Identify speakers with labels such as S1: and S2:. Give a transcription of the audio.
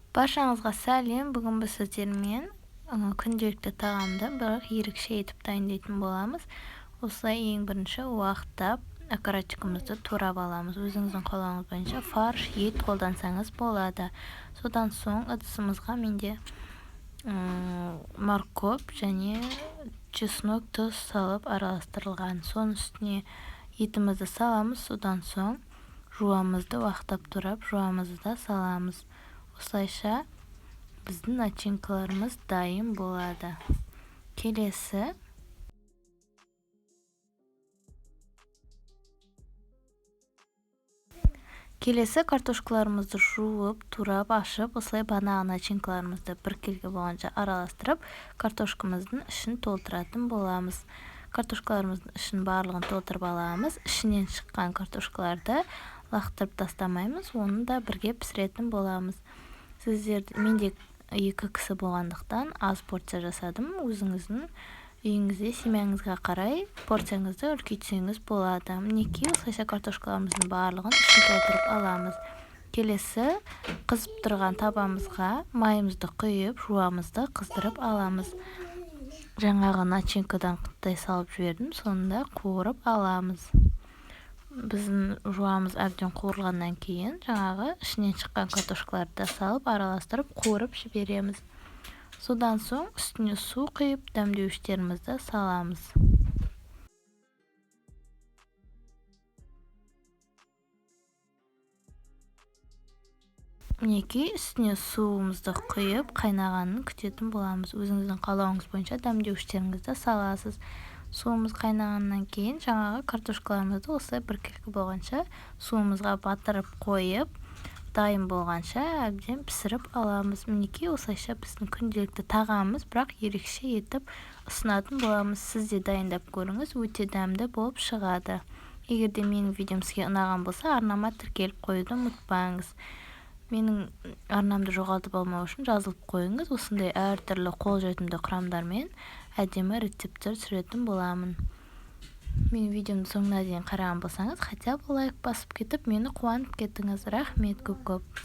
S1: Баршаңызға сәлем. Бүгін біз сіздермен күнделікті тағамды бірақ ерекше етіп дайындайтын боламыз. Осылай ең бірінші уақыттап окорочкамызды турап аламыз. Өзіңіздің қалауыңыз бойынша фарш, ет қолдансаңыз болады. Содан соң ыдысымызға менде морковь және чеснок, тұз салып араластырылған. Соның үстіне етімізді саламыз. Содан соң жуамызды уақыттап турап жуамызды да саламыз. Осылайша біздің начинкаларымыз дайын болады. Келесі картошкаларымызды жуып, турап, ашып, осылай банағы начинкаларымызды бір келге болғанша араластырып, картошкамыздың ішін толтыратын боламыз. Картошкаларымыздың ішін барлығын толтырып аламыз. Ішінен шыққан картошкаларды лақтырып тастамаймыз, оны да бірге пісіретін боламыз. Менде 2 кісі болғандықтан аз порция жасадым. Өзіңіздің үйіңізде семьяңызға қарай порцияңызды үлкейтсеңіз болады. Мінекей осылайша картошкаларымыздың барлығын ішін толтырып аламыз. Келесі қызып тұрған табамызға майымызды құйып, жуамызды қыздырып аламыз. Жаңағы начинкадан қыттай салып жібердім, сонында қуырып аламыз. Біздің жуамыз әбден қуырылғаннан кейін жаңағы ішінен шыққан картошкаларды салып араластырып қуырып жібереміз. Содан соң үстіне су құйып дәмдеуіштерімізді саламыз. Мінекей үстіне суымызды құйып қайнағанын күтетін боламыз. Өзіңіздің қалауыңыз бойынша дәмдеуіштеріңізді саласыз. Суымыз қайнағаннан кейін жаңағы картошкаларымызды осылай бір келкі болғанша суымызға батырып қойып, дайын болғанша әбден пісіріп аламыз. Мінекей осылайша біздің күнделікті тағамымыз, бірақ ерекше етіп ұсынатын боламыз. Сіз де дайындап көріңіз, өте дәмді болып шығады. Егер де менің видеом сізге ұнаған болса, арнама тіркеліп қоюды ұмытпаңыз. Менің арнамды жоғалтып алмау үшін жазылып қойыңыз. Осындай әртүрлі қолжетімді құрамдармен әдемі рецепттер түсіретін боламын. Менің видеомды соңына дейін қараған болсаңыз, хотя бы лайк басып кетіп, мені қуанып кеттіңіз. Рахмет көп-көп.